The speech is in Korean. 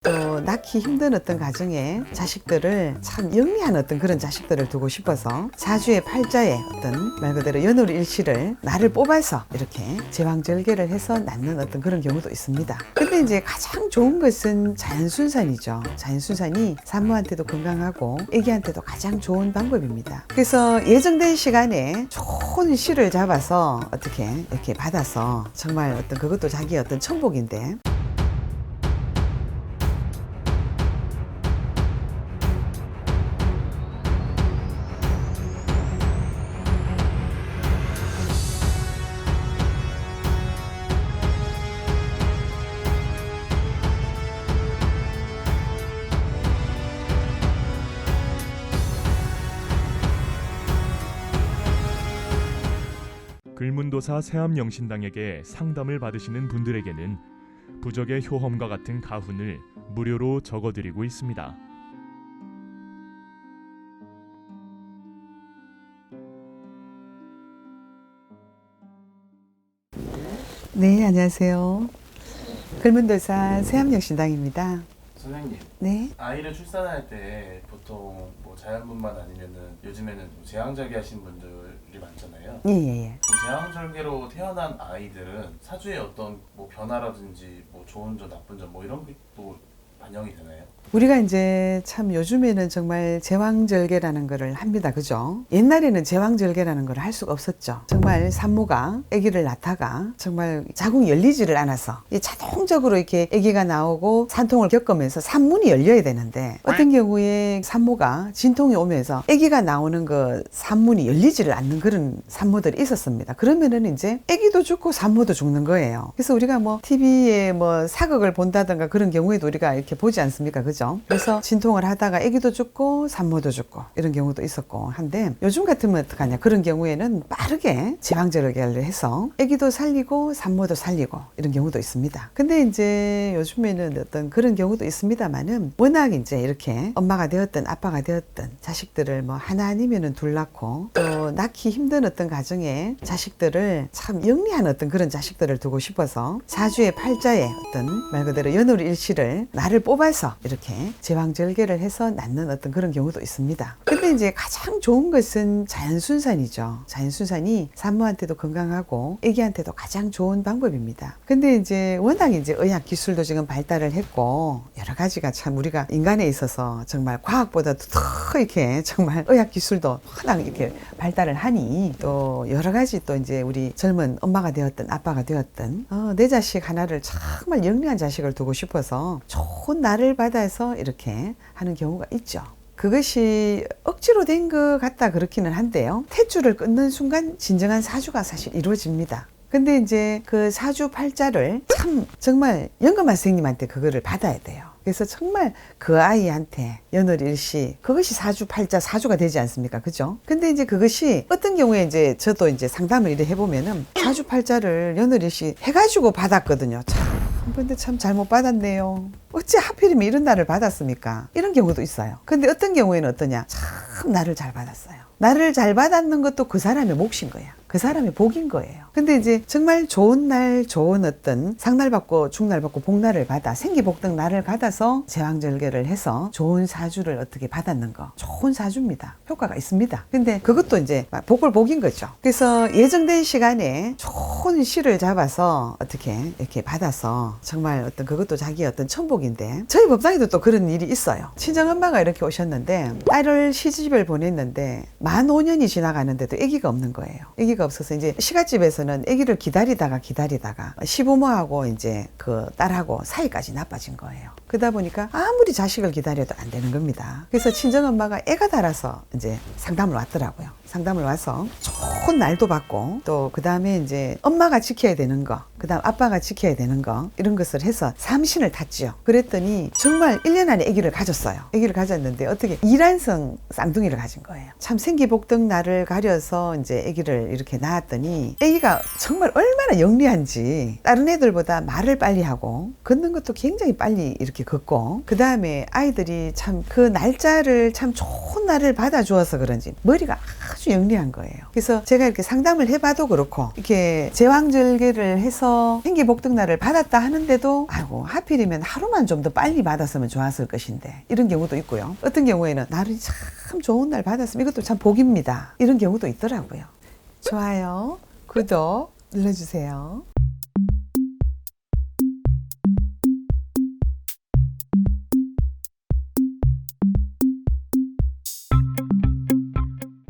또 낳기 힘든 어떤 가정에 자식들을 참 영리한 어떤 그런 자식들을 두고 싶어서 사주의 팔자에 어떤 말 그대로 연월 일시를 날을 뽑아서 이렇게 제왕절개를 해서 낳는 어떤 그런 경우도 있습니다. 근데 이제 가장 좋은 것은 자연순산이죠. 자연순산이 산모한테도 건강하고 아기한테도 가장 좋은 방법입니다. 그래서 예정된 시간에 좋은 시를 잡아서 어떻게 이렇게 받아서 정말 어떤 그것도 자기의 어떤 천복인데 글문도사 세암영신당에게 상담을 받으시는 분들에게는 부적의 효험과 같은 가훈을 무료로 적어드리고 있습니다. 네, 안녕하세요. 글문도사 세암영신당입니다. 선생님, 네. 아이를 출산할 때 보통 뭐 자연분만 아니면은 요즘에는 뭐 제왕절개 하신 분들이 많잖아요. 예. 그럼 제왕절개로 태어난 아이들은 사주에 어떤 뭐 변화라든지 뭐 좋은 점, 나쁜 점 뭐 이런 게 또 반영이 되나요? 우리가 이제 참 요즘에는 정말 제왕절개라는 거를 합니다. 그죠? 옛날에는 제왕절개라는 걸 할 수가 없었죠. 정말 산모가 아기를 낳다가 정말 자궁이 열리지를 않아서 자동적으로 이렇게 아기가 나오고 산통을 겪으면서 산문이 열려야 되는데 어떤 경우에 산모가 진통이 오면서 아기가 나오는 그 산문이 열리지를 않는 그런 산모들이 있었습니다. 그러면은 이제 아기도 죽고 산모도 죽는 거예요. 그래서 우리가 뭐 TV에 뭐 사극을 본다든가 그런 경우에도 우리가 이렇게 보지 않습니까? 그죠? 그래서 진통을 하다가 아기도 죽고 산모도 죽고 이런 경우도 있었고 한데 요즘 같으면 어떡하냐. 그런 경우에는 빠르게 제왕절개를 해서 아기도 살리고 산모도 살리고 이런 경우도 있습니다. 근데 이제 요즘에는 어떤 그런 경우도 있습니다만은 워낙 이제 이렇게 엄마가 되었든 아빠가 되었든 자식들을 뭐 하나 아니면은 둘 낳고 또 낳기 힘든 어떤 가정에 자식들을 참 영리한 어떤 그런 자식들을 두고 싶어서 사주의 팔자에 어떤 말 그대로 연월 일시를 날을 뽑아서 이렇게 제왕절개를 해서 낳는 어떤 그런 경우도 있습니다. 근데 이제 가장 좋은 것은 자연순산이죠. 자연순산이 산모한테도 건강하고 아기한테도 가장 좋은 방법입니다. 근데 이제 워낙 이제 의학 기술도 지금 발달을 했고 여러 가지가 참 우리가 인간에 있어서 정말 과학보다도 더 이렇게 정말 의학 기술도 워낙 이렇게 발달을 하니 또 여러 가지 또 이제 우리 젊은 엄마가 되었든 아빠가 되었든 내 자식 하나를 정말 영리한 자식을 두고 싶어서 좋은 날을 받아서 이렇게 하는 경우가 있죠. 그것이 억지로 된 것 같다 그렇기는 한데요. 탯줄을 끊는 순간 진정한 사주가 사실 이루어집니다. 근데 이제 그 사주 팔자를 참 정말 연금아 선생님한테 그거를 받아야 돼요. 그래서 정말 그 아이한테 연월일시 그것이 사주 팔자 사주가 되지 않습니까? 그죠? 근데 이제 그것이 어떤 경우에 이제 저도 이제 상담을 이래 해보면은 사주 팔자를 연월일시 해가지고 받았거든요. 근데 참 잘못 받았네요. 어찌 하필이면 이런 날을 받았습니까? 이런 경우도 있어요. 근데 어떤 경우에는 어떠냐? 참 날을 잘 받았어요. 날을 잘 받았는 것도 그 사람의 몫인 거야. 그 사람의 복인 거예요. 근데 이제 정말 좋은 날, 좋은 어떤 상날 받고 중날 받고 복날을 받아 생기복등 날을 받아서 제왕절개를 해서 좋은 사주를 어떻게 받았는 거. 좋은 사주입니다. 효과가 있습니다. 근데 그것도 이제 복을 복인 거죠. 그래서 예정된 시간에 좋은 시를 잡아서 어떻게 이렇게 받아서 정말 어떤 그것도 자기의 어떤 천복인데 저희 법당에도 또 그런 일이 있어요. 친정엄마가 이렇게 오셨는데 딸을 시집을 보냈는데 만 5년이 지나가는데도 아기가 없는 거예요. 아기가 없어서 이제 시갓집에서는 아기를 기다리다가 시부모하고 이제 그 딸하고 사이까지 나빠진 거예요. 그러다 보니까 아무리 자식을 기다려도 안 되는 겁니다. 그래서 친정엄마가 애가 달아서 이제 상담을 왔더라고요. 상담을 와서 좋은 날도 받고 또 그 다음에 이제 엄마가 지켜야 되는 거, 그 다음 아빠가 지켜야 되는 거 이런 것을 해서 삼신을 탔지요. 그랬더니 정말 1년 안에 아기를 가졌어요. 아기를 가졌는데 어떻게 이란성 쌍둥이를 가진 거예요. 참 생기복등 날을 가려서 이제 아기를 이렇게 낳았더니 아기가 정말 얼마나 영리한지 다른 애들보다 말을 빨리 하고 걷는 것도 굉장히 빨리 이렇게 걷고 그 다음에 아이들이 참 그 날짜를 참 좋은 날을 받아주어서 그런지 머리가 아주 영리한 거예요. 그래서 제가 이렇게 상담을 해봐도 그렇고 이렇게 제왕절개를 해서 그래서 생기 복등날을 받았다 하는데도 아이고 하필이면 하루만 좀 더 빨리 받았으면 좋았을 것인데 이런 경우도 있고요. 어떤 경우에는 날이 참 좋은 날 받았으면 이것도 참 복입니다. 이런 경우도 있더라고요. 좋아요, 구독 눌러주세요.